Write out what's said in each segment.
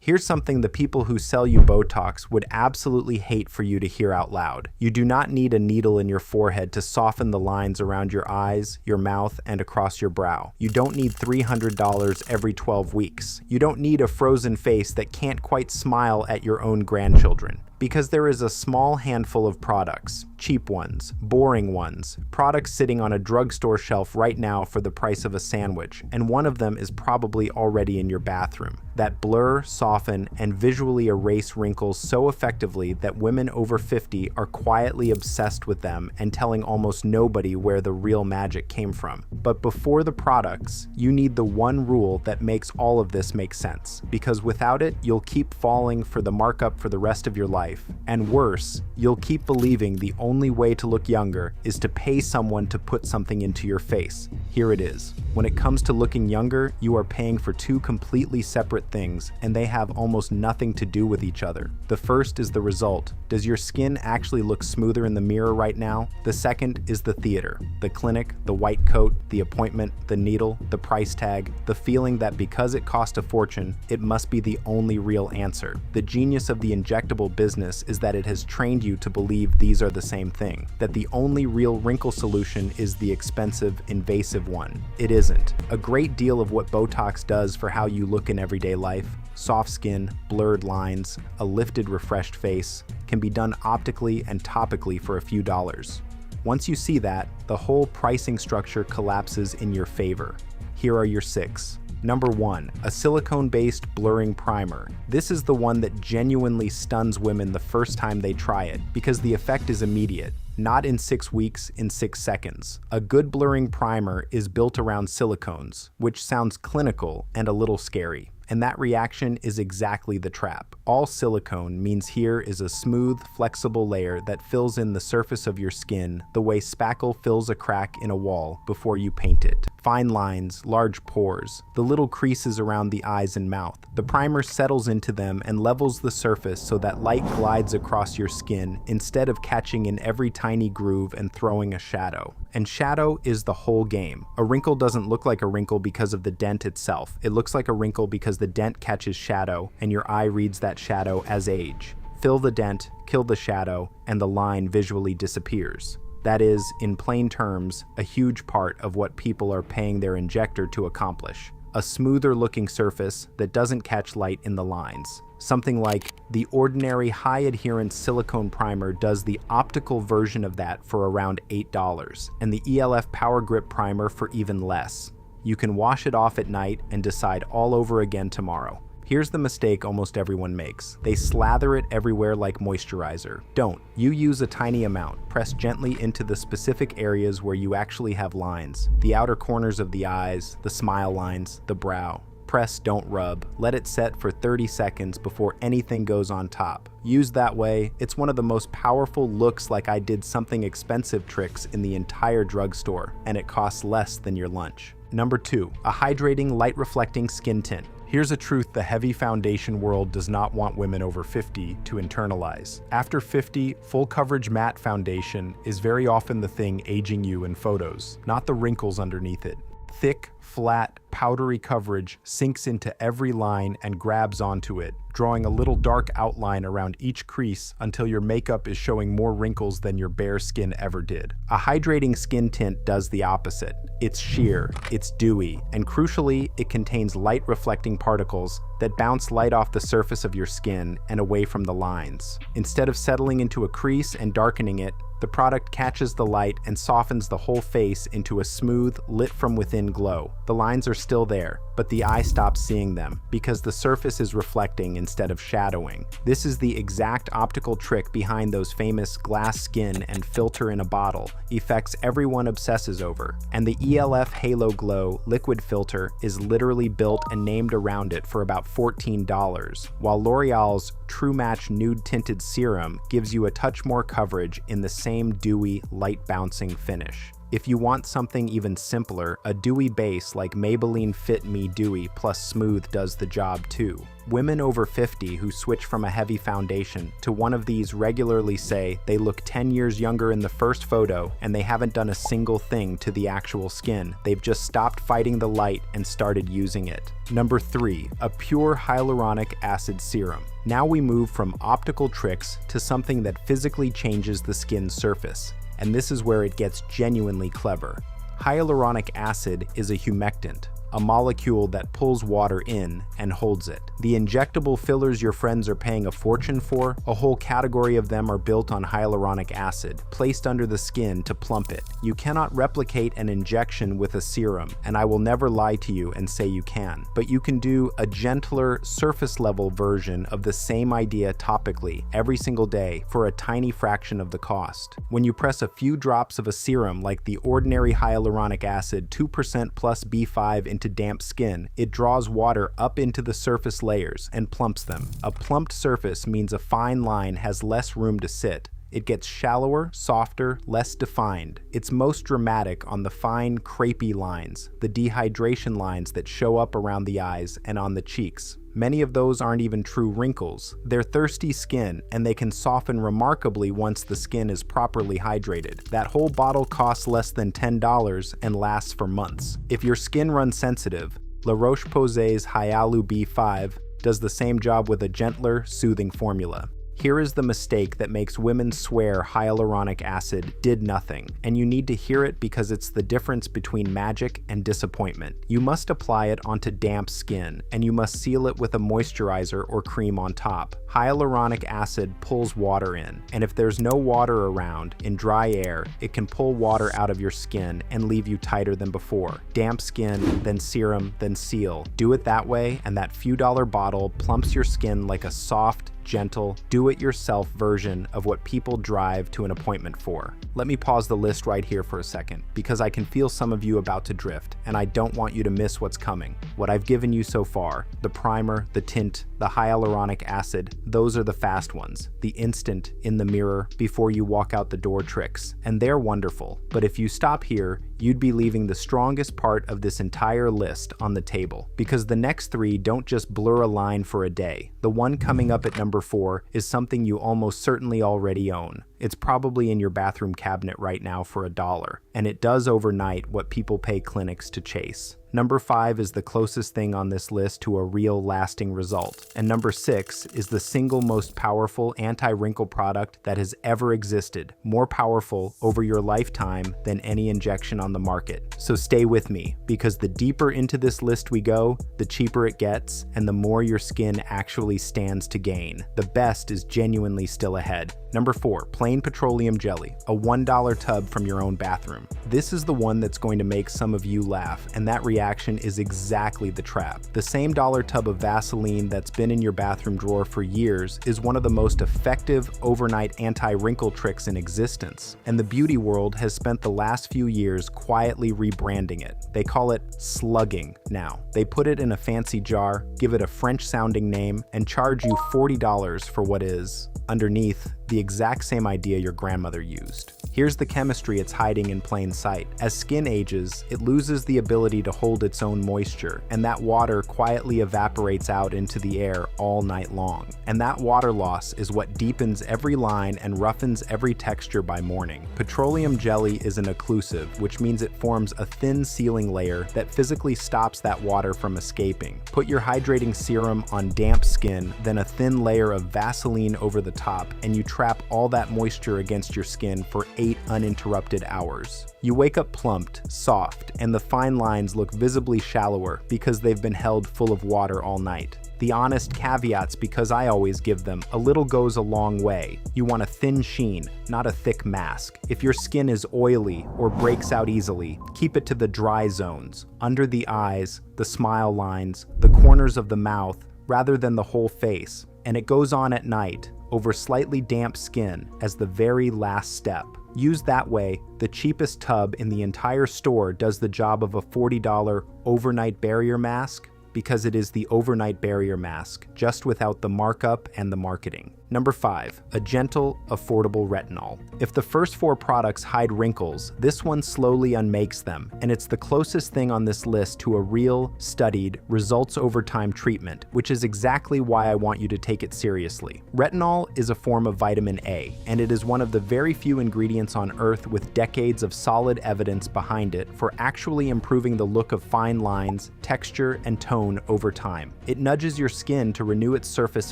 Here's something the people who sell you Botox would absolutely hate for you to hear out loud. You do not need a needle in your forehead to soften the lines around your eyes, your mouth, and across your brow. You don't need $300 every 12 weeks. You don't need a frozen face that can't quite smile at your own grandchildren. Because there is a small handful of products, cheap ones, boring ones, products sitting on a drugstore shelf right now for the price of a sandwich, and one of them is probably already in your bathroom, that blur, soften, and visually erase wrinkles so effectively that women over 50 are quietly obsessed with them and telling almost nobody where the real magic came from. But before the products, you need the one rule that makes all of this make sense, because without it, you'll keep falling for the markup for the rest of your life. And worse, you'll keep believing the only way to look younger is to pay someone to put something into your face. Here it is. When it comes to looking younger, you are paying for two completely separate things, and they have almost nothing to do with each other. The first is the result. Does your skin actually look smoother in the mirror right now? The second is the theater, the clinic, the white coat, the appointment, the needle, the price tag, the feeling that because it cost a fortune, it must be the only real answer. The genius of the injectable business is that it has trained you to believe these are the same thing, that the only real wrinkle solution is the expensive, invasive one. It isn't. A great deal of what Botox does for how you look in everyday life, soft skin, blurred lines, a lifted, refreshed face, can be done optically and topically for a few dollars. Once you see that, the whole pricing structure collapses in your favor. Here are your 6. Number 1, a silicone-based blurring primer. This is the one that genuinely stuns women the first time they try it, because the effect is immediate. Not in 6 weeks, in 6 seconds. A good blurring primer is built around silicones, which sounds clinical and a little scary. And that reaction is exactly the trap. All silicone means here is a smooth, flexible layer that fills in the surface of your skin the way spackle fills a crack in a wall before you paint it. Fine lines, large pores, the little creases around the eyes and mouth. The primer settles into them and levels the surface so that light glides across your skin instead of catching in every tiny groove and throwing a shadow. And shadow is the whole game. A wrinkle doesn't look like a wrinkle because of the dent itself. It looks like a wrinkle because the dent catches shadow and your eye reads that shadow as age. Fill the dent, kill the shadow, and the line visually disappears. That is, in plain terms, a huge part of what people are paying their injector to accomplish. A smoother looking surface that doesn't catch light in the lines. Something like the ordinary high adherence silicone primer does the optical version of that for around $8, and the ELF Power Grip primer for even less. You can wash it off at night and decide all over again tomorrow. Here's the mistake almost everyone makes. They slather it everywhere like moisturizer. Don't. You use a tiny amount. Press gently into the specific areas where you actually have lines. The outer corners of the eyes, the smile lines, the brow. Press, don't rub. Let it set for 30 seconds before anything goes on top. Used that way, it's one of the most powerful looks like I did something expensive tricks in the entire drugstore, and it costs less than your lunch. Number 2, a hydrating, light-reflecting skin tint. Here's a truth the heavy foundation world does not want women over 50 to internalize. After 50, full coverage matte foundation is very often the thing aging you in photos, not the wrinkles underneath it. Thick, flat, powdery coverage sinks into every line and grabs onto it, drawing a little dark outline around each crease until your makeup is showing more wrinkles than your bare skin ever did. A hydrating skin tint does the opposite. It's sheer, it's dewy, and crucially, it contains light-reflecting particles that bounce light off the surface of your skin and away from the lines. Instead of settling into a crease and darkening it, the product catches the light and softens the whole face into a smooth, lit-from-within glow. The lines are still there, but the eye stops seeing them because the surface is reflecting instead of shadowing. This is the exact optical trick behind those famous glass skin and filter in a bottle effects everyone obsesses over, and the ELF Halo Glow liquid filter is literally built and named around it for about $14, while L'Oreal's True Match Nude Tinted Serum gives you a touch more coverage in the same dewy, light-bouncing finish. If you want something even simpler, a dewy base like Maybelline Fit Me Dewy Plus Smooth does the job too. Women over 50 who switch from a heavy foundation to one of these regularly say they look 10 years younger in the first photo and they haven't done a single thing to the actual skin. They've just stopped fighting the light and started using it. Number 3, a pure hyaluronic acid serum. Now we move from optical tricks to something that physically changes the skin's surface. And this is where it gets genuinely clever. Hyaluronic acid is a humectant, a molecule that pulls water in and holds it. The injectable fillers your friends are paying a fortune for, a whole category of them are built on hyaluronic acid, placed under the skin to plump it. You cannot replicate an injection with a serum, and I will never lie to you and say you can, but you can do a gentler, surface-level version of the same idea topically every single day for a tiny fraction of the cost. When you press a few drops of a serum like the ordinary hyaluronic acid 2% plus B5 into damp skin, it draws water up into the surface layers and plumps them. A plumped surface means a fine line has less room to sit. It gets shallower, softer, less defined. It's most dramatic on the fine, crepey lines, the dehydration lines that show up around the eyes and on the cheeks. Many of those aren't even true wrinkles. They're thirsty skin, and they can soften remarkably once the skin is properly hydrated. That whole bottle costs less than $10 and lasts for months. If your skin runs sensitive, La Roche-Posay's Hyalu B5 does the same job with a gentler, soothing formula. Here is the mistake that makes women swear hyaluronic acid did nothing, and you need to hear it because it's the difference between magic and disappointment. You must apply it onto damp skin, and you must seal it with a moisturizer or cream on top. Hyaluronic acid pulls water in, and if there's no water around, in dry air, it can pull water out of your skin and leave you tighter than before. Damp skin, then serum, then seal. Do it that way, and that few dollar bottle plumps your skin like a soft, gentle, do-it-yourself version of what people drive to an appointment for. Let me pause the list right here for a second, because I can feel some of you about to drift, and I don't want you to miss what's coming. What I've given you so far, the primer, the tint, the hyaluronic acid, those are the fast ones, the instant, in the mirror, before you walk out the door tricks, and they're wonderful. But if you stop here, you'd be leaving the strongest part of this entire list on the table, because the next 3 don't just blur a line for a day. The one coming up at number 4 is something you almost certainly already own. It's probably in your bathroom cabinet right now for $1, and it does overnight what people pay clinics to chase. Number 5 is the closest thing on this list to a real lasting result. And number 6 is the single most powerful anti-wrinkle product that has ever existed, more powerful over your lifetime than any injection on the market. So stay with me, because the deeper into this list we go, the cheaper it gets, and the more your skin actually stands to gain. The best is genuinely still ahead. Number 4, plain petroleum jelly, a $1 tub from your own bathroom. This is the one that's going to make some of you laugh, and that reaction is exactly the trap. The same dollar tub of Vaseline that's been in your bathroom drawer for years is one of the most effective overnight anti-wrinkle tricks in existence, and the beauty world has spent the last few years quietly rebranding it. They call it slugging now. They put it in a fancy jar, give it a French-sounding name, and charge you $40 for what is, underneath, the exact same idea your grandmother used. Here's the chemistry it's hiding in plain sight. As skin ages, it loses the ability to hold its own moisture, and that water quietly evaporates out into the air all night long. And that water loss is what deepens every line and roughens every texture by morning. Petroleum jelly is an occlusive, which means it forms a thin sealing layer that physically stops that water from escaping. Put your hydrating serum on damp skin, then a thin layer of Vaseline over the top, and you trap all that moisture against your skin for 8 uninterrupted hours. You wake up plumped, soft, and the fine lines look visibly shallower because they've been held full of water all night. The honest caveats, because I always give them, a little goes a long way. You want a thin sheen, not a thick mask. If your skin is oily or breaks out easily, keep it to the dry zones, under the eyes, the smile lines, the corners of the mouth, rather than the whole face. And it goes on at night, over slightly damp skin, as the very last step. Used that way, the cheapest tub in the entire store does the job of a $40 overnight barrier mask because it is the overnight barrier mask, just without the markup and the marketing. Number 5, a gentle, affordable retinol. If the first 4 products hide wrinkles, this one slowly unmakes them, and it's the closest thing on this list to a real, studied, results over time treatment, which is exactly why I want you to take it seriously. Retinol is a form of vitamin A, and it is one of the very few ingredients on Earth with decades of solid evidence behind it for actually improving the look of fine lines, texture, and tone over time. It nudges your skin to renew its surface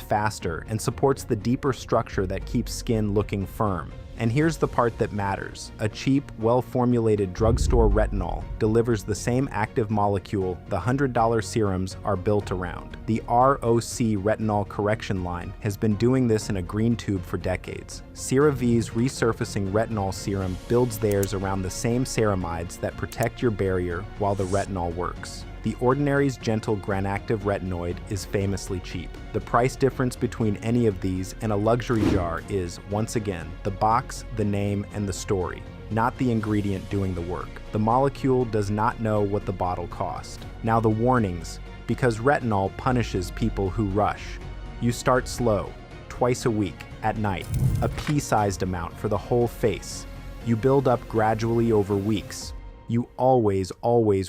faster and supports the deeper structure that keeps skin looking firm. And here's the part that matters. A cheap, well-formulated drugstore retinol delivers the same active molecule the $100 serums are built around. The ROC retinol correction line has been doing this in a green tube for decades. CeraVe's resurfacing retinol serum builds theirs around the same ceramides that protect your barrier while the retinol works. The Ordinary's gentle granactive retinoid is famously cheap. The price difference between any of these and a luxury jar is, once again, the box, the name, and the story, not the ingredient doing the work. The molecule does not know what the bottle cost. Now the warnings, because retinol punishes people who rush. You start slow, twice a week, at night, a pea-sized amount for the whole face. You build up gradually over weeks. You always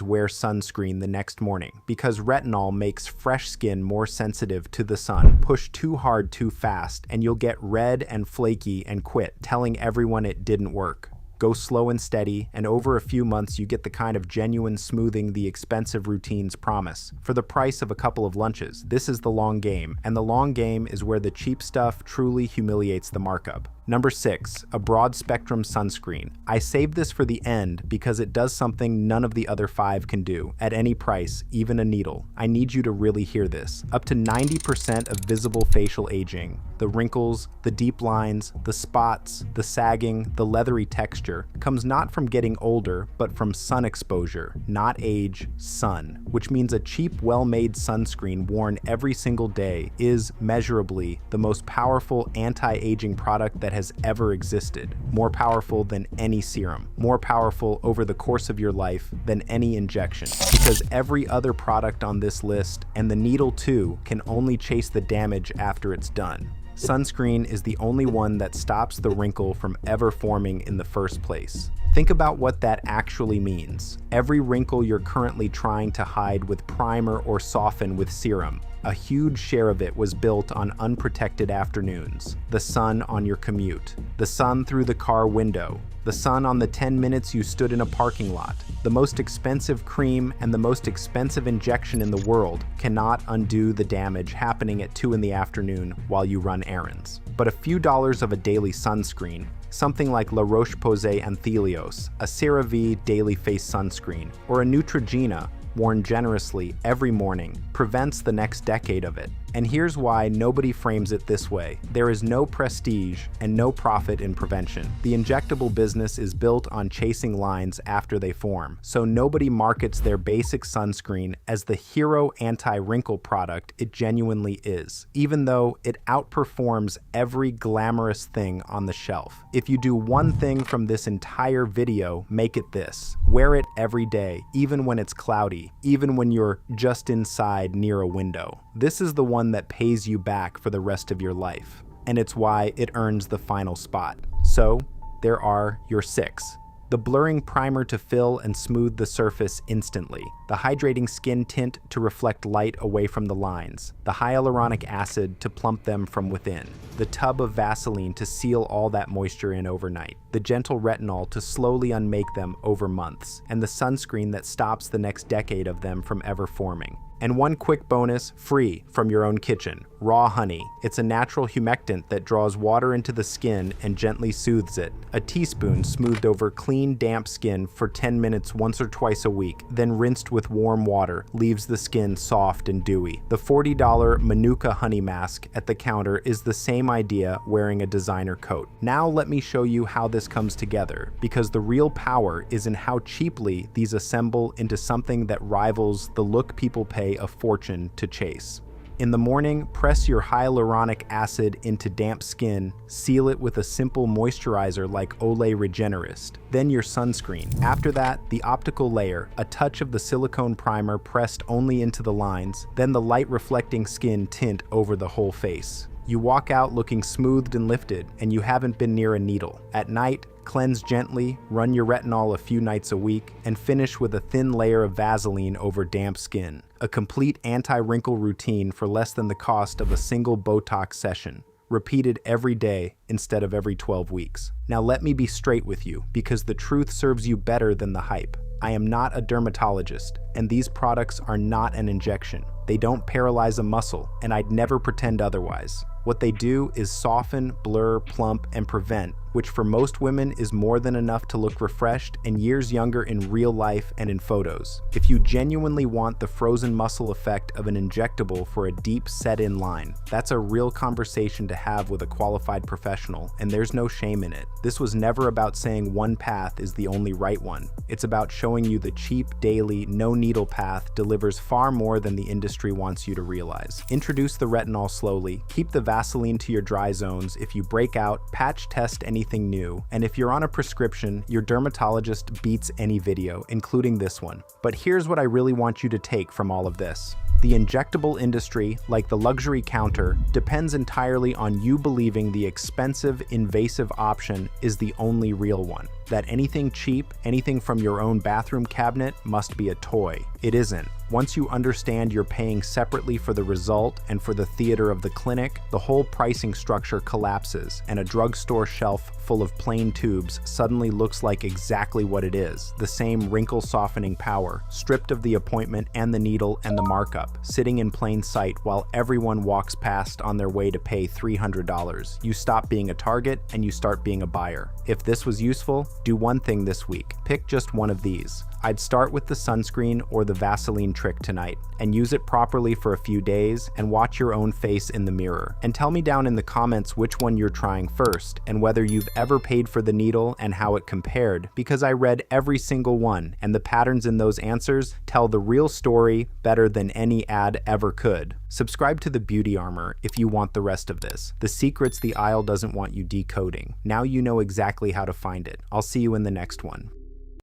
wear sunscreen the next morning because retinol makes fresh skin more sensitive to the sun. Push too hard too fast and you'll get red and flaky and quit, telling everyone it didn't work. Go slow and steady, and over a few months you get the kind of genuine smoothing the expensive routines promise. For the price of a couple of lunches, this is the long game, and the long game is where the cheap stuff truly humiliates the markup. Number 6, a broad-spectrum sunscreen. I saved this for the end because it does something none of the other 5 can do, at any price, even a needle. I need you to really hear this. Up to 90% of visible facial aging, the wrinkles, the deep lines, the spots, the sagging, the leathery texture, comes not from getting older, but from sun exposure, not age, sun. Which means a cheap, well-made sunscreen worn every single day is, measurably, the most powerful anti-aging product that has ever existed. More powerful than any serum. More powerful over the course of your life than any injection. Because every other product on this list, and the needle too, can only chase the damage after it's done. Sunscreen is the only one that stops the wrinkle from ever forming in the first place. Think about what that actually means. Every wrinkle you're currently trying to hide with primer or soften with serum, a huge share of it was built on unprotected afternoons. The sun on your commute, the sun through the car window, the sun on the 10 minutes you stood in a parking lot. The most expensive cream and the most expensive injection in the world cannot undo the damage happening at 2 in the afternoon while you run errands. But a few dollars of a daily sunscreen, something like La Roche-Posay Anthelios, a CeraVe daily face sunscreen, or a Neutrogena, worn generously every morning, prevents the next decade of it. And here's why nobody frames it this way. There is no prestige and no profit in prevention. The injectable business is built on chasing lines after they form, so nobody markets their basic sunscreen as the hero anti-wrinkle product it genuinely is, even though it outperforms every glamorous thing on the shelf. If you do one thing from this entire video, make it this. Wear it every day, even when it's cloudy, even when you're just inside near a window. This is the one that pays you back for the rest of your life, and it's why it earns the final spot. So, there are your 6. The blurring primer to fill and smooth the surface instantly. The hydrating skin tint to reflect light away from the lines. The hyaluronic acid to plump them from within. The tub of Vaseline to seal all that moisture in overnight. The gentle retinol to slowly unmake them over months. And the sunscreen that stops the next decade of them from ever forming. And one quick bonus, free from your own kitchen, raw honey. It's a natural humectant that draws water into the skin and gently soothes it. A teaspoon smoothed over clean, damp skin for 10 minutes once or twice a week, then rinsed with warm water, leaves the skin soft and dewy. The $40 Manuka honey mask at the counter is the same idea, wearing a designer coat. Now let me show you how this comes together, because the real power is in how cheaply these assemble into something that rivals the look people pay a fortune to chase. In the morning, press your hyaluronic acid into damp skin, seal it with a simple moisturizer like Olay Regenerist, then your sunscreen. After that, the optical layer, a touch of the silicone primer pressed only into the lines, then the light reflecting skin tint over the whole face. You walk out looking smoothed and lifted, and you haven't been near a needle. At night, cleanse gently, run your retinol a few nights a week, and finish with a thin layer of Vaseline over damp skin. A complete anti-wrinkle routine for less than the cost of a single Botox session. Repeated every day instead of every 12 weeks. Now let me be straight with you, because the truth serves you better than the hype. I am not a dermatologist, and these products are not an injection. They don't paralyze a muscle, and I'd never pretend otherwise. What they do is soften, blur, plump, and prevent, which for most women is more than enough to look refreshed and years younger in real life and in photos. If you genuinely want the frozen muscle effect of an injectable for a deep set-in line, that's a real conversation to have with a qualified professional, and there's no shame in it. This was never about saying one path is the only right one. It's about showing you the cheap, daily, no-needle path delivers far more than the industry wants you to realize. Introduce the retinol slowly, keep the Vaseline to your dry zones. If you break out, patch test anything new. And if you're on a prescription, your dermatologist beats any video, including this one. But here's what I really want you to take from all of this. The injectable industry, like the luxury counter, depends entirely on you believing the expensive, invasive option is the only real one. That anything cheap, anything from your own bathroom cabinet, must be a toy. It isn't. Once you understand you're paying separately for the result and for the theater of the clinic, the whole pricing structure collapses, and a drugstore shelf full of plain tubes suddenly looks like exactly what it is, the same wrinkle-softening power, stripped of the appointment and the needle and the markup, sitting in plain sight while everyone walks past on their way to pay $300. You stop being a target and you start being a buyer. If this was useful, do one thing this week. Pick just one of these. I'd start with the sunscreen or the Vaseline trick tonight and use it properly for a few days and watch your own face in the mirror. And tell me down in the comments which one you're trying first and whether you've ever paid for the needle and how it compared, because I read every single one and the patterns in those answers tell the real story better than any ad ever could. Subscribe to the Beauty Armor if you want the rest of this. The secrets the aisle doesn't want you decoding. Now you know exactly how to find it. I'll see you in the next one.